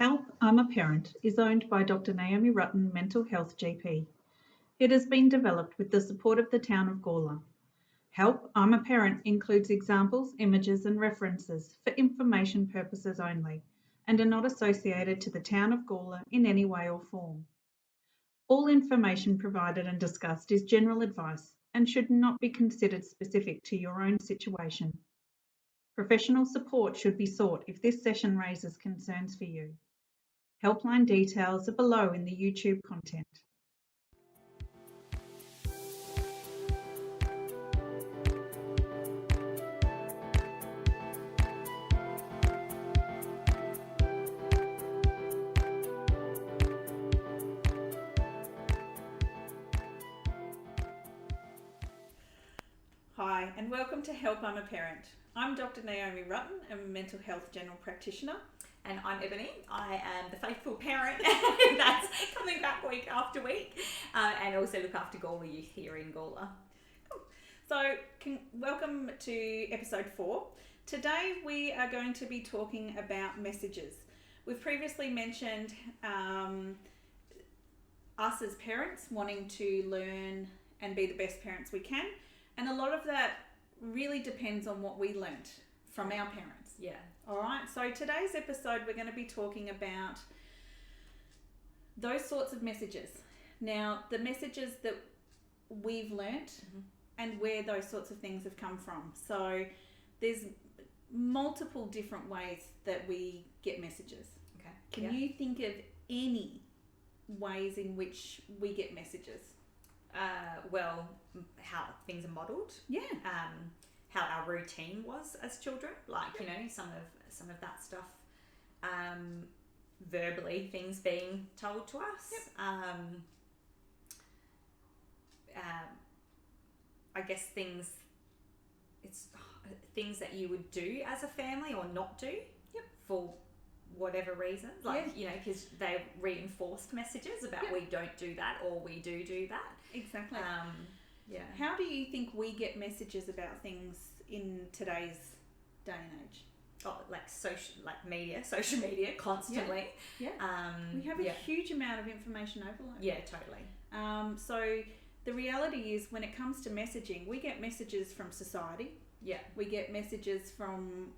Help, I'm a Parent is owned by Dr. Naomi Rutten, Mental Health GP. It has been developed with the support of the town of Gawler. Help, I'm a Parent includes examples, images and references for information purposes only and are not associated to the town of Gawler in any way or form. All information provided and discussed is general advice and should not be considered specific to your own situation. Professional support should be sought if this session raises concerns for you. Helpline details are below in the YouTube content. Hi, and welcome to Help, I'm a Parent. I'm Dr. Naomi Rutten, a mental health general practitioner. And I'm Ebony. I am the faithful parent that's coming back week after week and also look after Gawler youth here in Gawler. Cool. So, welcome to episode 4. Today we are going to be talking about messages. We've previously mentioned us as parents wanting to learn and be the best parents we can. And a lot of that really depends on what we learnt from our parents. Yeah. All right. So today's episode, we're going to be talking about those sorts of messages. Now, the messages that we've learnt and where those sorts of things have come from. So there's multiple different ways that we get messages. Okay. Can you think of any ways in which we get messages? Well, how things are modelled. Yeah. How our routine was as children, like, you know, some of that stuff, verbally, things being told to us. I guess things that you would do as a family or not do for whatever reason, like, you know, because they reinforced messages about we don't do that or we do that. Exactly. Yeah. How do you think we get messages about things in today's day and age? Oh, like social media constantly. Yeah. We have a huge amount of information overload. Yeah, totally. So the reality is, when it comes to messaging, we get messages from society. Yeah. We get messages from,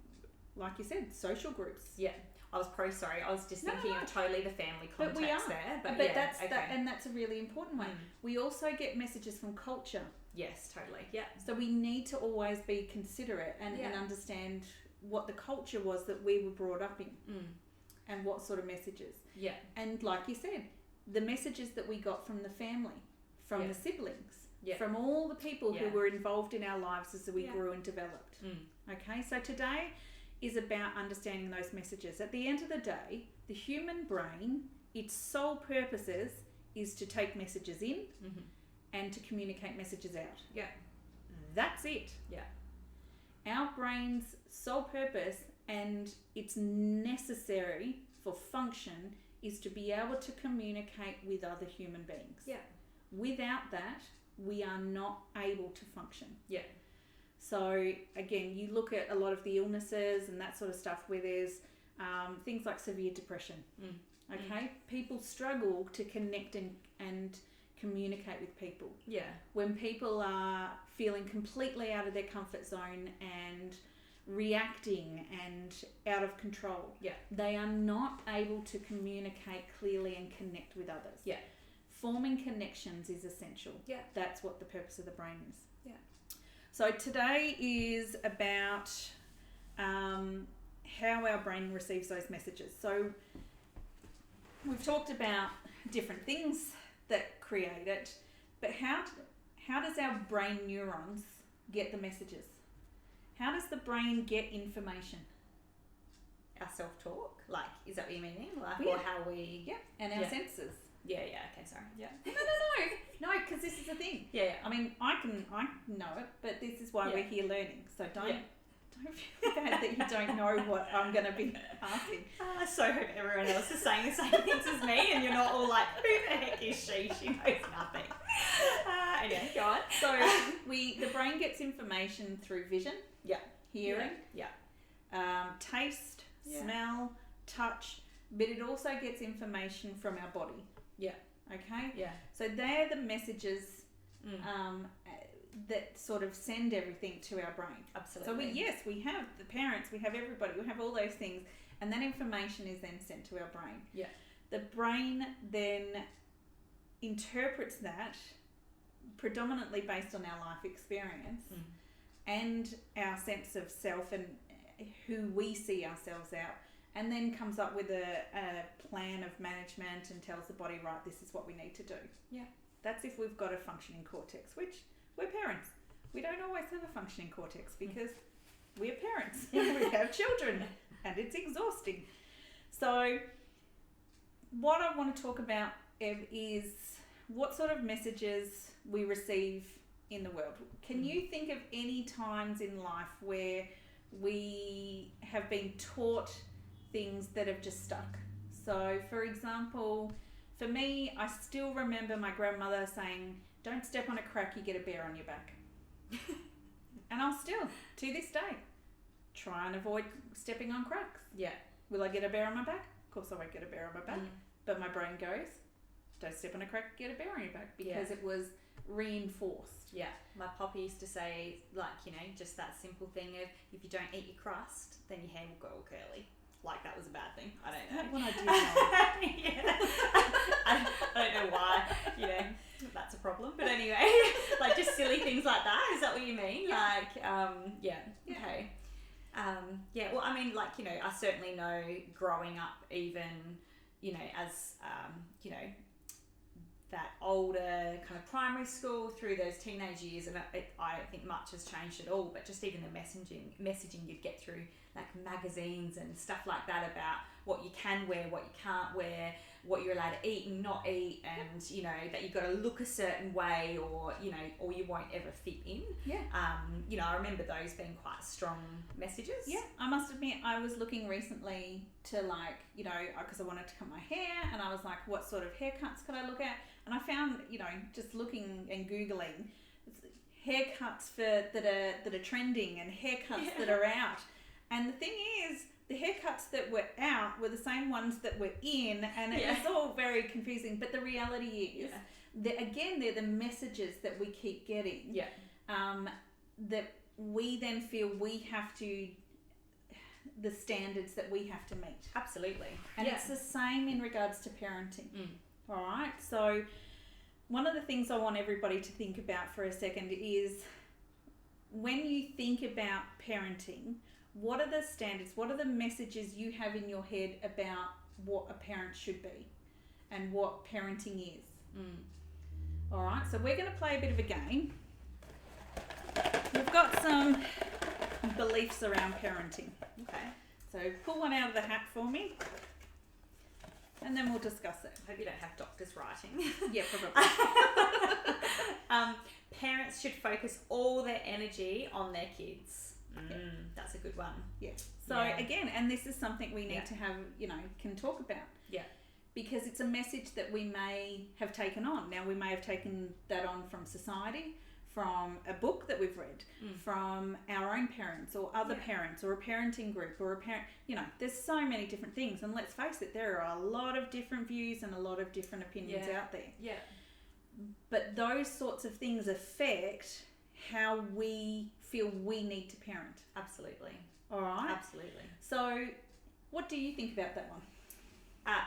like you said, social groups. Yeah. I was just thinking of totally the family context there. But that's a really important one. We also get messages from culture. Yes, totally. Yeah. So we need to always be considerate and understand what the culture was that we were brought up in and what sort of messages. Yeah. And like you said, the messages that we got from the family, from the siblings, from all the people who were involved in our lives as we grew and developed. Okay, so today is about understanding those messages. At the end of the day, the human brain, its sole purposes is to take messages in and to communicate messages out. Yeah. That's it. Yeah. Our brain's sole purpose, and it's necessary for function, is to be able to communicate with other human beings. Yeah. Without that, we are not able to function. Yeah. So again, you look at a lot of the illnesses and that sort of stuff where there's things like severe depression. Okay, people struggle to connect and communicate with people. Yeah. When people are feeling completely out of their comfort zone and reacting and out of control, they are not able to communicate clearly and connect with others. Yeah. Forming connections is essential. Yeah. That's what the purpose of the brain is. Yeah. So today is about how our brain receives those messages. So we've talked about different things that create it, but how does our brain neurons get the messages? How does the brain get information? Our self-talk? Like, is that what you're meaning? Like, or how we... Yeah, and our senses. Yeah, okay, sorry. Yeah. No, because this is the thing. Yeah. I mean, I know it, but this is why we're here learning. So don't feel bad that you don't know what I'm going to be asking. I so hope everyone else is saying the same things as me, and you're not all like, who the heck is she? She knows nothing. Anyway, go on. So the brain gets information through vision, hearing, taste, smell, touch, but it also gets information from our body. Yeah. Okay? Yeah. So they're the messages that sort of send everything to our brain. Absolutely. So we have the parents, we have everybody, we have all those things, and that information is then sent to our brain. Yeah. The brain then interprets that predominantly based on our life experience and our sense of self and who we see ourselves out, and then comes up with a plan of management and tells the body, right, this is what we need to do. Yeah. That's if we've got a functioning cortex, which we're parents. We don't always have a functioning cortex because we're parents. We have children and it's exhausting. So what I want to talk about, Ev, is what sort of messages we receive in the world. Can you think of any times in life where we have been taught things that have just stuck? So, for example, for me, I still remember my grandmother saying, don't step on a crack, you get a bear on your back. And I'll still, to this day, try and avoid stepping on cracks. Yeah. Will I get a bear on my back? Of course I won't get a bear on my back. But my brain goes, don't step on a crack, get a bear on your back, because it was reinforced. Yeah. My papa used to say, like, you know, just that simple thing of, if you don't eat your crust, then your hair will go all curly. Like that was a bad thing. I don't know. That one I do know. Yeah. I don't know why, you know, that's a problem. But anyway, like just silly things like that. Is that what you mean? Yeah. Like, okay. Yeah, well, I mean, like, you know, I certainly know growing up even, you know, as, you know, that older kind of primary school through those teenage years, and I don't think much has changed at all, but just even the messaging you'd get through like magazines and stuff like that about what you can wear, what you can't wear, what you're allowed to eat and not eat, and you know that you've got to look a certain way, or you know, or you won't ever fit in. Yeah. You know, I remember those being quite strong messages. Yeah, I must admit, I was looking recently to, like, you know, because I wanted to cut my hair, and I was like, what sort of haircuts could I look at? And I found, you know, just looking and Googling haircuts that are trending and haircuts that are out. And the thing is, the haircuts that were out were the same ones that were in, and it was all very confusing. But the reality is, that again, they're the messages that we keep getting. Yeah. That we then feel we have to, the standards that we have to meet. Absolutely. And it's the same in regards to parenting. All right. So one of the things I want everybody to think about for a second is, when you think about parenting, what are the standards? What are the messages you have in your head about what a parent should be and what parenting is? All right. So we're going to play a bit of a game. We've got some beliefs around parenting. Okay. So pull one out of the hat for me, and then we'll discuss it. I hope you don't have doctors writing. Yeah, probably. Parents should focus all their energy on their kids. That's a good one. Yeah. So again, and this is something we need to have, you know, can talk about. Yeah. Because it's a message that we may have taken on. Now, we may have taken that on from society, from a book that we've read, from our own parents or other parents, or a parenting group, or a parent, you know, there's so many different things. And let's face it, there are a lot of different views and a lot of different opinions out there. Yeah. But those sorts of things affect how we feel we need to parent. Absolutely. All right? Absolutely. So what do you think about that one?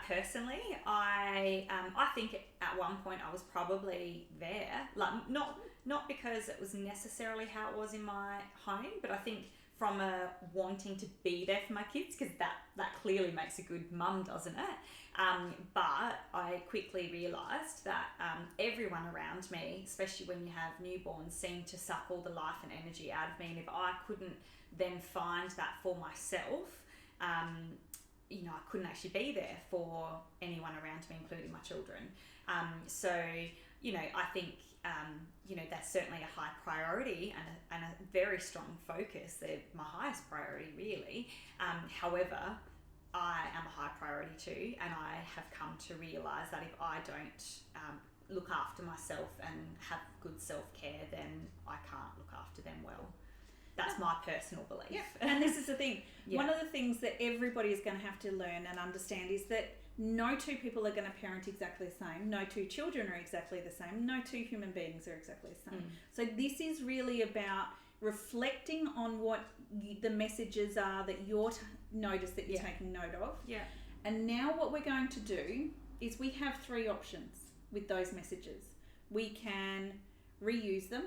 Personally, I think at one point I was probably there, like not because it was necessarily how it was in my home, but I think from a wanting to be there for my kids, because that clearly makes a good mum, doesn't it? But I quickly realised that everyone around me, especially when you have newborns, seem to suck all the life and energy out of me, and if I couldn't then find that for myself, you know, I couldn't actually be there for anyone around me, including my children. So, you know, I think, you know, that's certainly a high priority and a very strong focus. They're my highest priority, really. However, I am a high priority too, and I have come to realise that if I don't look after myself and have good self-care, then I can't look after them well. That's my personal belief. Yeah. And this is the thing. Yeah. One of the things that everybody is going to have to learn and understand is that no two people are going to parent exactly the same. No two children are exactly the same. No two human beings are exactly the same. So this is really about reflecting on what the messages are that you're notice that you're taking note of. Yeah. And now what we're going to do is we have 3 options with those messages. We can reuse them.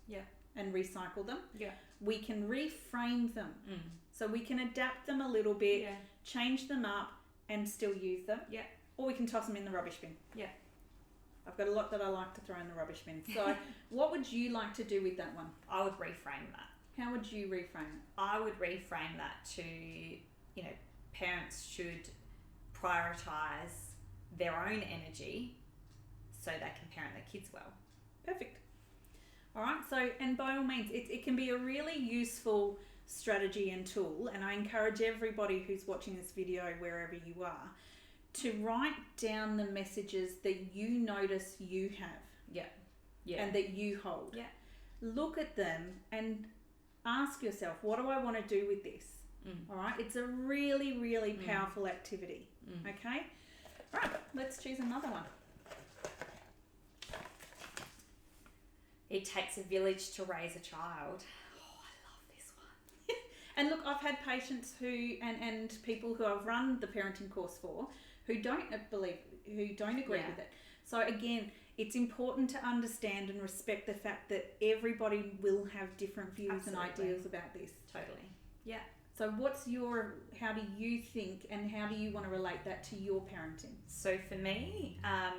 Yeah. And recycle them. Yeah. We can reframe them. So we can adapt them a little bit, change them up and still use them. Yeah. Or we can toss them in the rubbish bin. Yeah. I've got a lot that I like to throw in the rubbish bin. So what would you like to do with that one? I would reframe that. How would you reframe it? I would reframe that to, parents should prioritise their own energy so they can parent their kids well. Perfect. All right. So, and by all means, it can be a really useful strategy and tool. And I encourage everybody who's watching this video, wherever you are, to write down the messages that you notice you have. Yeah. Yeah. And that you hold. Yeah. Look at them and ask yourself, what do I want to do with this? All right. It's a really, really powerful activity. Okay. All right. Let's choose another one. It takes a village to raise a child. Oh, I love this one. And look, I've had patients who and people who I've run the parenting course for who don't agree with it. So again, it's important to understand and respect the fact that everybody will have different views and ideas about this. Totally. Yeah. So how do you think and how do you want to relate that to your parenting? So for me, I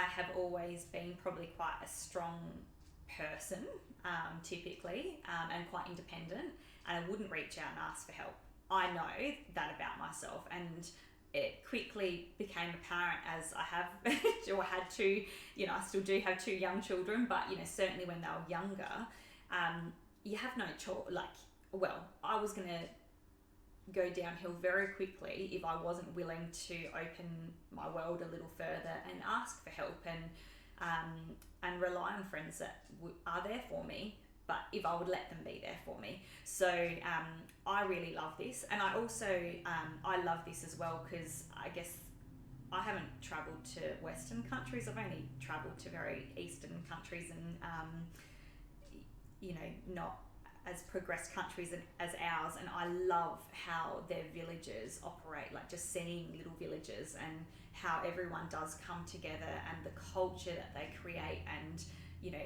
have always been probably quite a strong person, typically, and quite independent, and I wouldn't reach out and ask for help. I know that about myself, and it quickly became apparent as I have or had two, I still do have 2 young children, but certainly when they were younger, you have no choice. I was going to go downhill very quickly if I wasn't willing to open my world a little further and ask for help and rely on friends that are there for me, but if I would let them be there for me. So I really love this, and I also I love this as well because I guess I haven't travelled to Western countries. I've only travelled to very Eastern countries and not as progressed countries as ours, and I love how their villages operate, like just seeing little villages and how everyone does come together and the culture that they create, and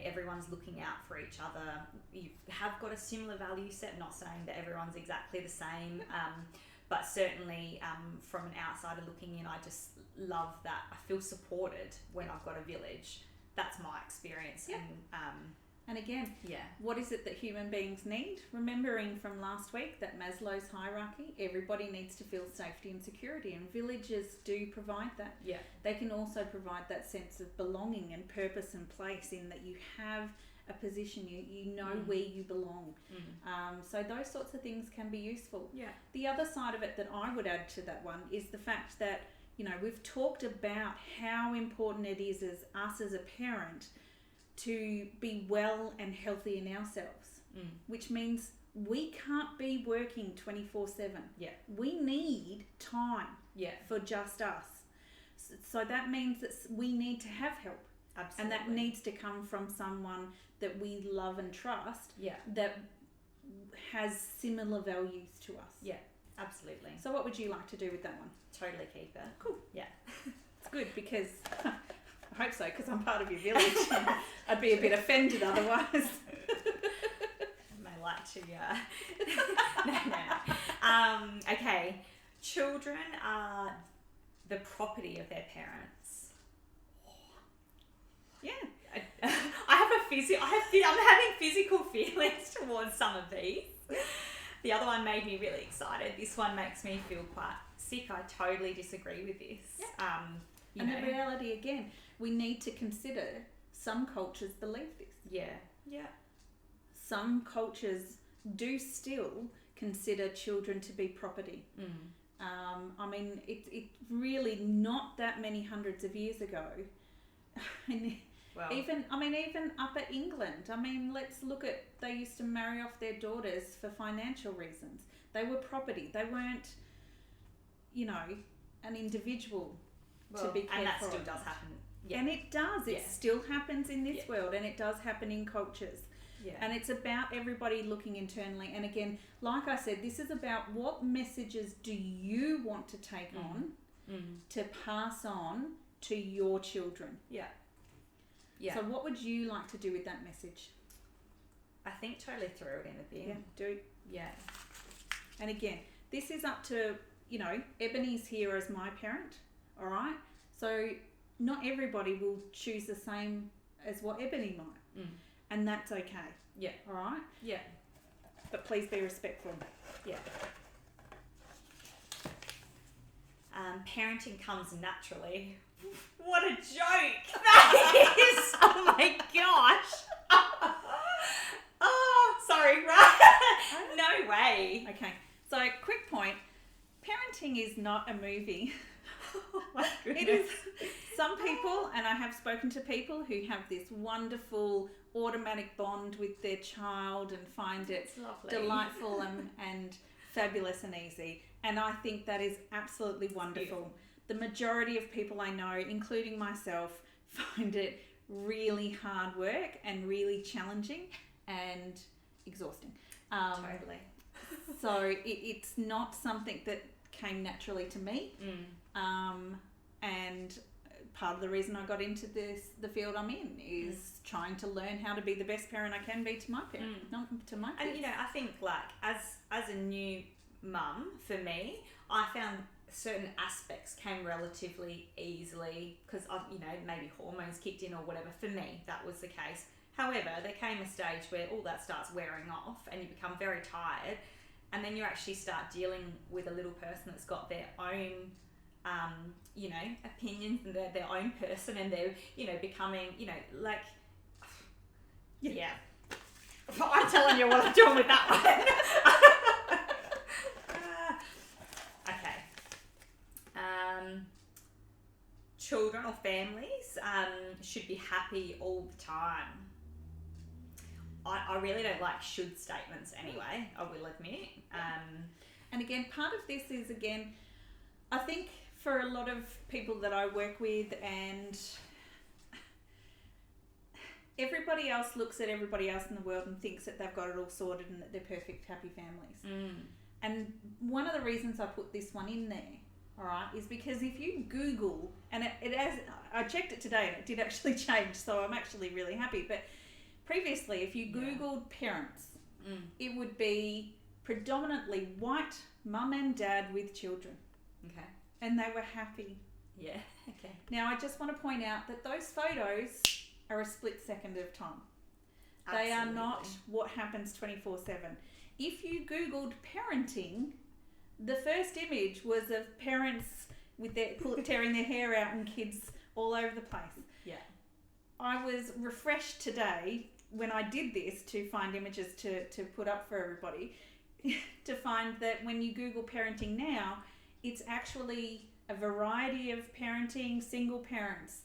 everyone's looking out for each other. You have got a similar value set, not saying that everyone's exactly the same, but certainly from an outsider looking in, I just love that. I feel supported when I've got a village. That's my experience. Yeah. And again, what is it that human beings need? Remembering from last week that Maslow's hierarchy, everybody needs to feel safety and security, and villages do provide that. Yeah. They can also provide that sense of belonging and purpose and place, in that you have a position, you know where you belong. So those sorts of things can be useful. Yeah. The other side of it that I would add to that one is the fact that, we've talked about how important it is as us as a parent to be well and healthy in ourselves, which means we can't be working 24/7. Yeah. We need time for just us. So that means that we need to have help. Absolutely. And that needs to come from someone that we love and trust, that has similar values to us. Yeah, absolutely. So what would you like to do with that one? Totally keep it. Cool. Yeah. It's good because... I hope so, because I'm part of your village. I'd be a bit offended otherwise. May like to, No. Okay. Children are the property of their parents. Yeah. I'm having physical feelings towards some of these. The other one made me really excited. This one makes me feel quite sick. I totally disagree with this. Yeah. The reality, again, we need to consider some cultures believe this. Yeah. Yeah. Some cultures do still consider children to be property. It's really not that many hundreds of years ago. Well, Even Upper England. I mean, let's look at, they used to marry off their daughters for financial reasons. They were property. They weren't, an individual to be cared and that for. still does happen. Yeah. And it does. It still happens in this world, and it does happen in cultures. Yeah. And it's about everybody looking internally. And again, like I said, this is about what messages do you want to take on to pass on to your children. Yeah. Yeah. So what would you like to do with that message? I think totally throw it in the bin. Yeah, do. Yeah. And again, this is up to, Ebony's here as my parent, all right? So not everybody will choose the same as what Ebony might. And that's okay. Yeah. All right? Yeah. But please be respectful. Yeah. Parenting comes naturally. What a joke that is! Oh my gosh! Oh, sorry, right? No way. Okay. So, quick point. Parenting is not a movie. Oh my goodness. It is. Some people, and I have spoken to people who have this wonderful automatic bond with their child and find it delightful and fabulous and easy. And I think that is absolutely wonderful. The majority of people I know, including myself, find it really hard work and really challenging and exhausting. Totally. So it's not something that came naturally to me. And part of the reason I got into the field I'm in is trying to learn how to be the best parent I can be to my parent, not to my kids. And I think as a new mum, for me, I found certain aspects came relatively easily because maybe hormones kicked in or whatever. For me, that was the case. However, there came a stage where all that starts wearing off and you become very tired, and then you actually start dealing with a little person that's got their own opinions, and they're their own person, and they're becoming yeah. I'm telling you what I'm doing with that one. Okay. Children or families should be happy all the time. I really don't like should statements anyway, I will admit. And again, part of this is, I think for a lot of people that I work with, and everybody else looks at everybody else in the world and thinks that they've got it all sorted and that they're perfect, happy families. And one of the reasons I put this one in there, all right, is because if you Google, and it has, I checked it today and it did actually change, so I'm actually really happy. But previously, if you Googled parents, it would be predominantly white mum and dad with children. Okay. And they were happy. Yeah. Okay. Now, I just want to point out that those photos are a split second of time. They are not what happens 24/7. If you Googled parenting, the first image was of parents with their tearing their hair out and kids all over the place. Yeah. I was refreshed today when I did this to find images to put up for everybody, to find that when you Google parenting now, it's actually a variety of parenting, single parents,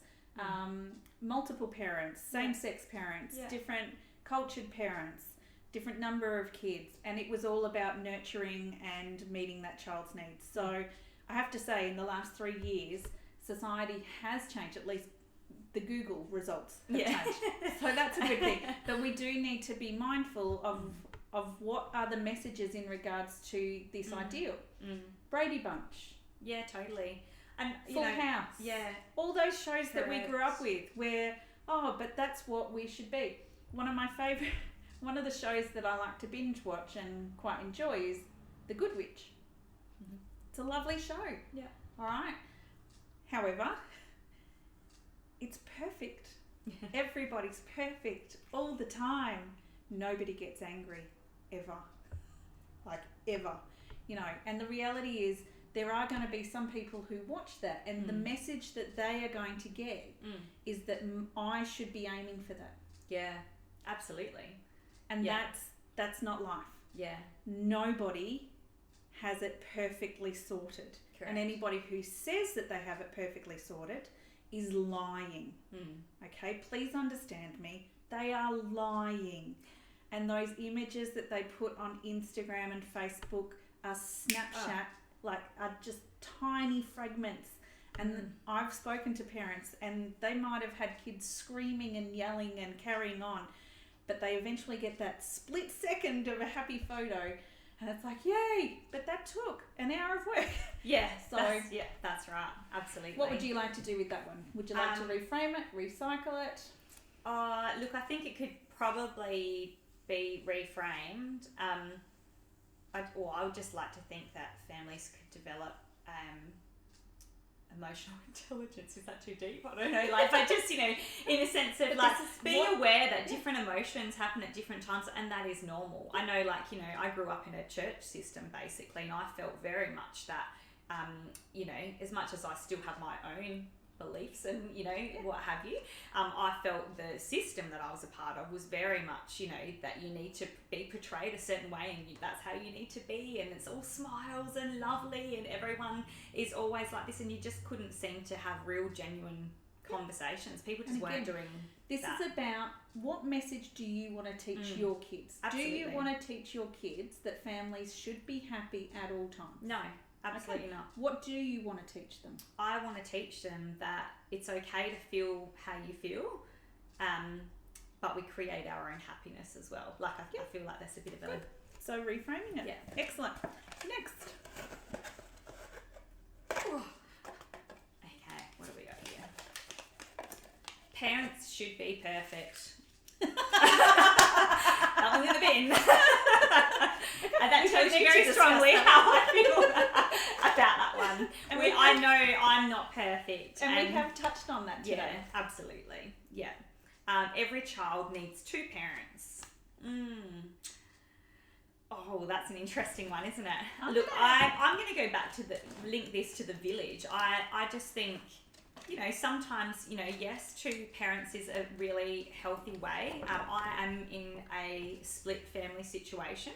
multiple parents, same-sex parents, different cultured parents, different number of kids, and it was all about nurturing and meeting that child's needs. So I have to say, in the last 3 years, society has changed, at least the Google results have changed. So that's a good thing. But we do need to be mindful of what are the messages in regards to this ideal. Brady Bunch. Yeah, totally. And Full House. Yeah. All those shows that we grew up with where, but that's what we should be. One of the shows that I like to binge watch and quite enjoy is The Good Witch. It's a lovely show. Yeah. All right. However, it's perfect. Everybody's perfect all the time. Nobody gets angry ever. Like ever. And the reality is there are going to be some people who watch that, and the message that they are going to get is that I should be aiming for that. Yeah, absolutely. And that's not life. Yeah. Nobody has it perfectly sorted. Correct. And anybody who says that they have it perfectly sorted is lying. Okay, please understand me. They are lying. And those images that they put on Instagram and Facebook are Snapchat, are just tiny fragments. And I've spoken to parents and they might have had kids screaming and yelling and carrying on, but they eventually get that split second of a happy photo and it's like, yay, but that took an hour of work. Yeah, that's right. Absolutely. What would you like to do with that one? Would you like to reframe it, recycle it? Look, I think it could probably be reframed. I would just like to think that families could develop emotional intelligence. Is that too deep? I don't know. But just, in a sense of being aware that different emotions happen at different times, and that is normal. I know, I grew up in a church system basically, and I felt very much that, as much as I still have my own beliefs and what have you, I felt the system that I was a part of was very much that you need to be portrayed a certain way and that's how you need to be, and it's all smiles and lovely and everyone is always like this, and you just couldn't seem to have real genuine conversations. People just weren't doing this that. Is about what message do you want to teach your kids? Absolutely. Do you want to teach your kids that families should be happy at all times? No. Absolutely not. What do you want to teach them? I want to teach them that it's okay to feel how you feel, but we create our own happiness as well. I feel like that's a bit of a... So reframing it. Yeah. Excellent. Next. Okay, what do we got here? Parents should be perfect. That one's in the bin. And that tells you very strongly how I feel about that one. And I know I'm not perfect. And we have touched on that today. Yeah, absolutely. Yeah. Every child needs two parents. Oh, that's an interesting one, isn't it? Look, I'm going to go back to link this to the village. I just think, sometimes, yes, two parents is a really healthy way. I am in a split family situation.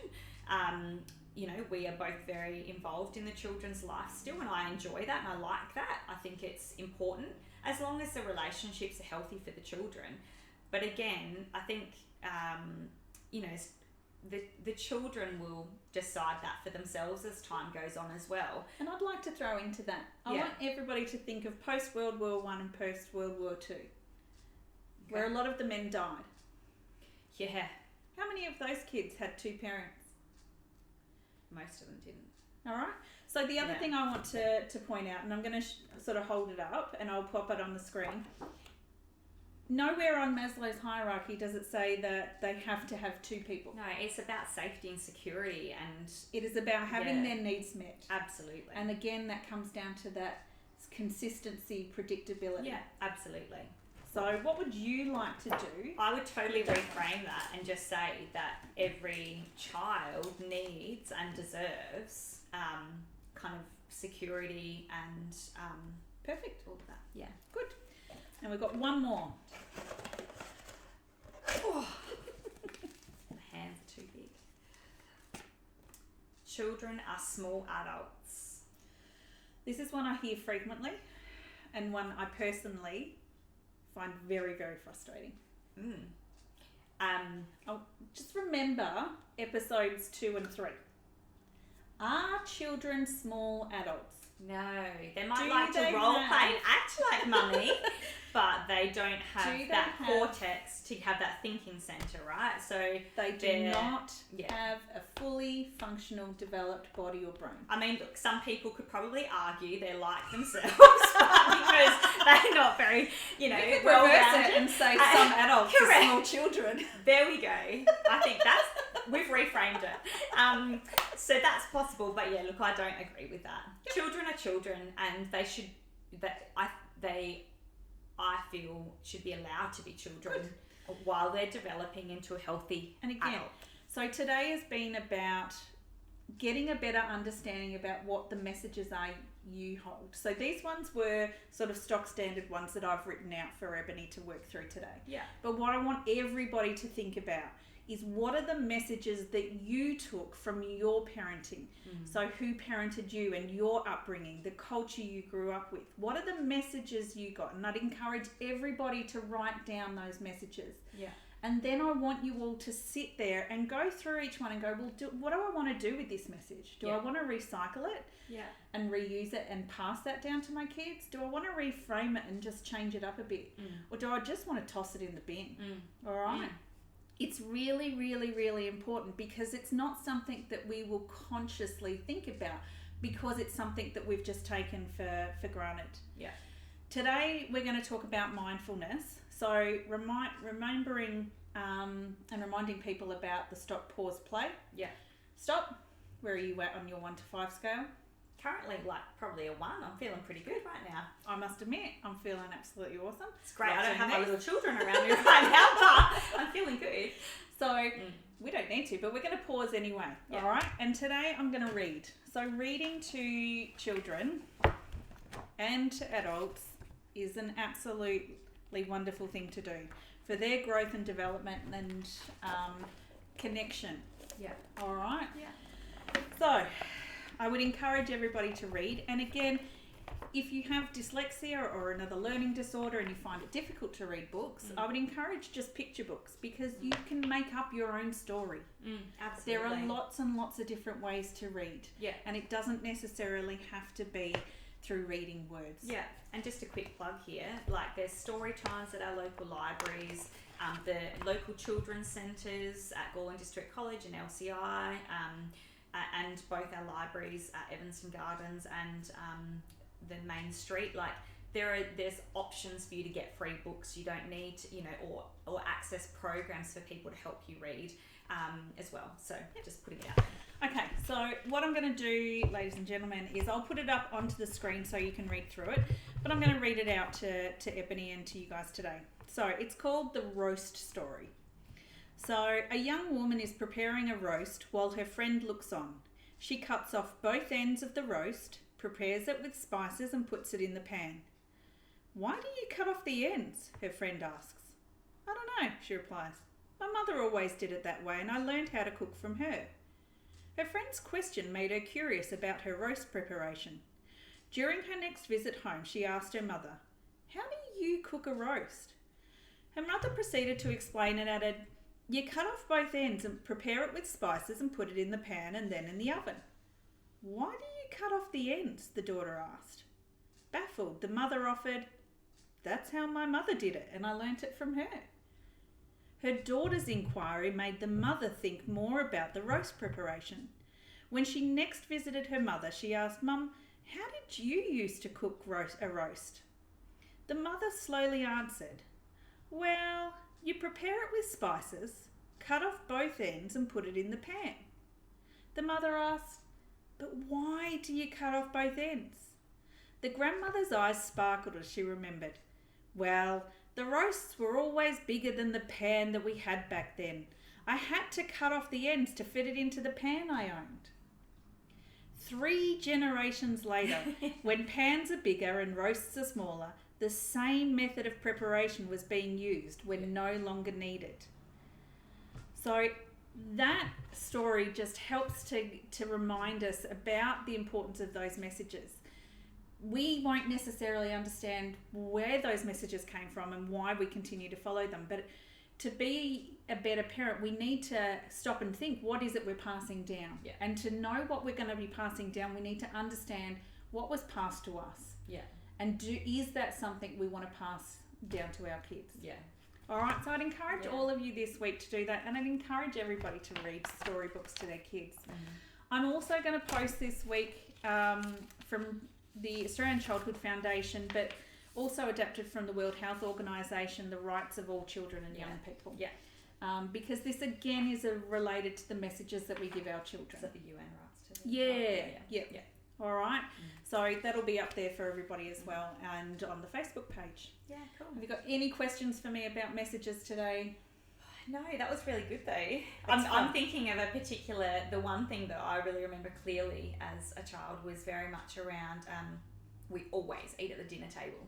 We are both very involved in the children's life still, and I enjoy that and I like that. I think it's important as long as the relationships are healthy for the children. But again, I think, the children will decide that for themselves as time goes on as well. And I'd like to throw into that. I want everybody to think of post-World War I and post-World War II, where a lot of the men died. Yeah. How many of those kids had two parents? Most of them didn't. All right. So the other thing I want to point out, and I'm going to sort of hold it up and I'll pop it on the screen. Nowhere on Maslow's hierarchy does it say that they have to have two people. No, it's about safety and security, and it is about having their needs met. Absolutely. And again, that comes down to that consistency, predictability. Yeah, absolutely. So what would you like to do? I would totally reframe that and just say that every child needs and deserves kind of security and perfect. All of that. Yeah. Good. And we've got one more. Oh. My hands are too big. Children are small adults. This is one I hear frequently and one I personally find very, very frustrating. Just remember episodes 2 and 3. Are children small adults? No, they might like to role play and act like mummy, but they don't have that cortex to have that thinking centre, right? So they do not have a fully functional, developed body or brain. I mean, look, some people could probably argue they're like themselves because they're not very, well rounded and say some adults are small children. There we go. I think we've reframed it. So that's possible, but yeah, look, I don't agree with that. Yep. Children are children, and they should. I feel should be allowed to be children while they're developing into a healthy adult. So today has been about getting a better understanding about what the messages are you hold. So these ones were sort of stock standard ones that I've written out for Ebony to work through today. Yeah. But what I want everybody to think about is what are the messages that you took from your parenting? So who parented you and your upbringing, the culture you grew up with? What are the messages you got? And I'd encourage everybody to write down those messages. Yeah. And then I want you all to sit there and go through each one and go, well, what do I want to do with this message? Do I want to recycle it and reuse it and pass that down to my kids? Do I want to reframe it and just change it up a bit? Or do I just want to toss it in the bin? All right? It's really, really, really important, because it's not something that we will consciously think about, because it's something that we've just taken for granted. Yeah. Today we're going to talk about mindfulness. So remembering and reminding people about the stop, pause, play. Yeah. Stop. Where are you at on your 1 to 5 scale? Currently, like, probably a 1. I'm feeling pretty good right now. I must admit, I'm feeling absolutely awesome. It's great. I don't have my my little children around me right now, but I'm feeling good. So we don't need to, but we're going to pause anyway. Yeah. All right. And today I'm going to read. So reading to children and to adults is an absolutely wonderful thing to do for their growth and development and connection. Yeah. All right. Yeah. So I would encourage everybody to read. And again, if you have dyslexia or another learning disorder and you find it difficult to read books, I would encourage just picture books, because you can make up your own story. Absolutely. There are lots and lots of different ways to read. Yeah. And it doesn't necessarily have to be through reading words. Yeah. And just a quick plug here, like, there's story times at our local libraries, the local children's centres at Gorlin District College and LCI, and both our libraries at Evanston Gardens and the main street. Like, there's options for you to get free books. You don't need to, or access programs for people to help you read as well. So just putting it out there. Okay, so what I'm going to do, ladies and gentlemen, is I'll put it up onto the screen so you can read through it, but I'm going to read it out to Ebony and to you guys today. So it's called The Roast Story. So a young woman is preparing a roast while her friend looks on. She cuts off both ends of the roast, prepares it with spices and puts it in the pan. "Why do you cut off the ends?" her friend asks. "I don't know," she replies. "My mother always did it that way and I learned how to cook from her." Her friend's question made her curious about her roast preparation. During her next visit home, she asked her mother, "How do you cook a roast?" Her mother proceeded to explain and added, "You cut off both ends and prepare it with spices and put it in the pan and then in the oven." "Why do you cut off the ends?" the daughter asked. Baffled, the mother offered, "That's how my mother did it and I learnt it from her." Her daughter's inquiry made the mother think more about the roast preparation. When she next visited her mother, she asked, "Mum, how did you used to cook a roast?" The mother slowly answered, "Well, you prepare it with spices, cut off both ends and put it in the pan." The mother asked, "But why do you cut off both ends?" The grandmother's eyes sparkled as she remembered. "Well, the roasts were always bigger than the pan that we had back then. I had to cut off the ends to fit it into the pan I owned." 3 generations later, when pans are bigger and roasts are smaller, the same method of preparation was being used when no longer needed. So that story just helps to remind us about the importance of those messages. We won't necessarily understand where those messages came from and why we continue to follow them, but to be a better parent, we need to stop and think, what is it we're passing down? Yeah. And to know what we're going to be passing down, we need to understand what was passed to us. Yeah. And is that something we want to pass down to our kids? Yeah. All right, so I'd encourage all of you this week to do that, and I'd encourage everybody to read storybooks to their kids. I'm also going to post this week from the Australian Childhood Foundation, but also adapted from the World Health Organisation, the rights of all children and young people. Yeah. Because this again is related to the messages that we give our children. Is that the UN rights to Yeah. All right. So that'll be up there for everybody as well, and on the Facebook page. Yeah, cool. Have you got any questions for me about messages today? No, that was really good though. That's I'm thinking of the one thing that I really remember clearly as a child was very much around, we always eat at the dinner table,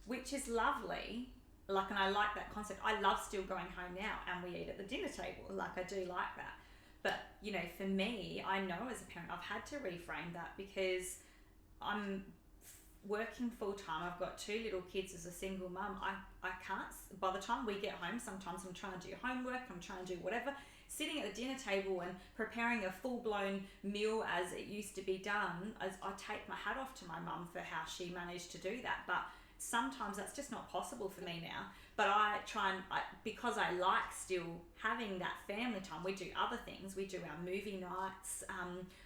which is lovely, like, and I like that concept. I love still going home now and we eat at the dinner table. Like, I do like that. But, you know, for me, I know as a parent, I've had to reframe that because I'm working full time. I've got 2 little kids as a single mum. I can't, by the time we get home, sometimes I'm trying to do homework, I'm trying to do whatever. Sitting at the dinner table and preparing a full-blown meal as it used to be done, as I take my hat off to my mum for how she managed to do that. But sometimes that's just not possible for me now. But I try and, because I like still having that family time, we do other things. We do our movie nights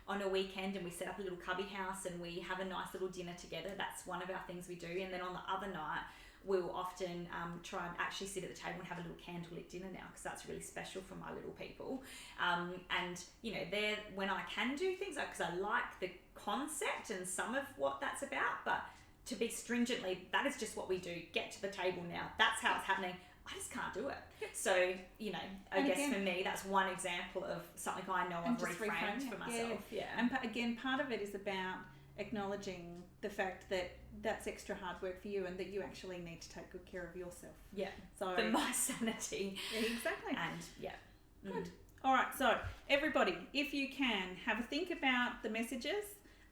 on a weekend, and we set up a little cubby house and we have a nice little dinner together. That's one of our things we do. And then on the other night, we'll often try and actually sit at the table and have a little candlelit dinner now, because that's really special for my little people. And, you know, they're when I can do things, because I like the concept and some of what that's about, but to be stringently, that is just what we do. Get to the table now. That's how it's happening. I just can't do it. So, you know, I guess for me, that's one example of something I know I've reframed for myself. Yeah. And again, part of it is about acknowledging the fact that that's extra hard work for you and that you actually need to take good care of yourself. Yeah. So for my sanity. Exactly. And yeah. Good. All right. So everybody, if you can, have a think about the messages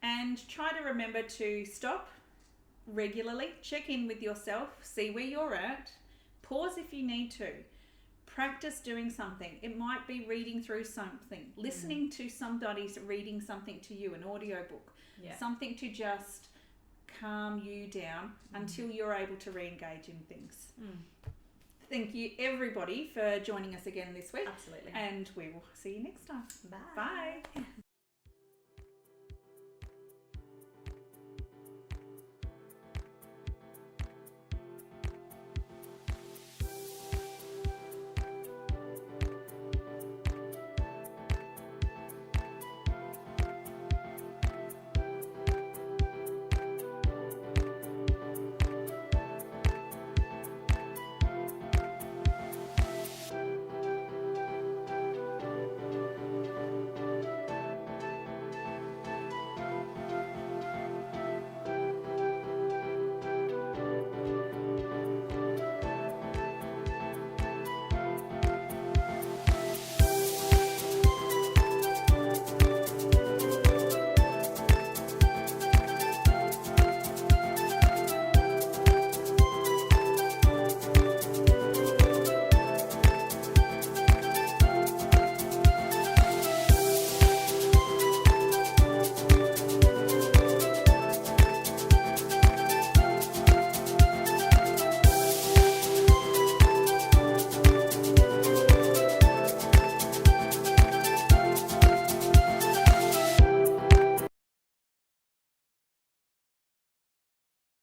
and try to remember to stop regularly, check in with yourself, see where you're at, pause if you need to, practice doing something. It might be reading through something, listening to somebody reading something to you, an audiobook, something to just calm you down until you're able to re-engage in things. Thank you everybody for joining us again this week. Absolutely. And we will see you next time. Bye. Bye.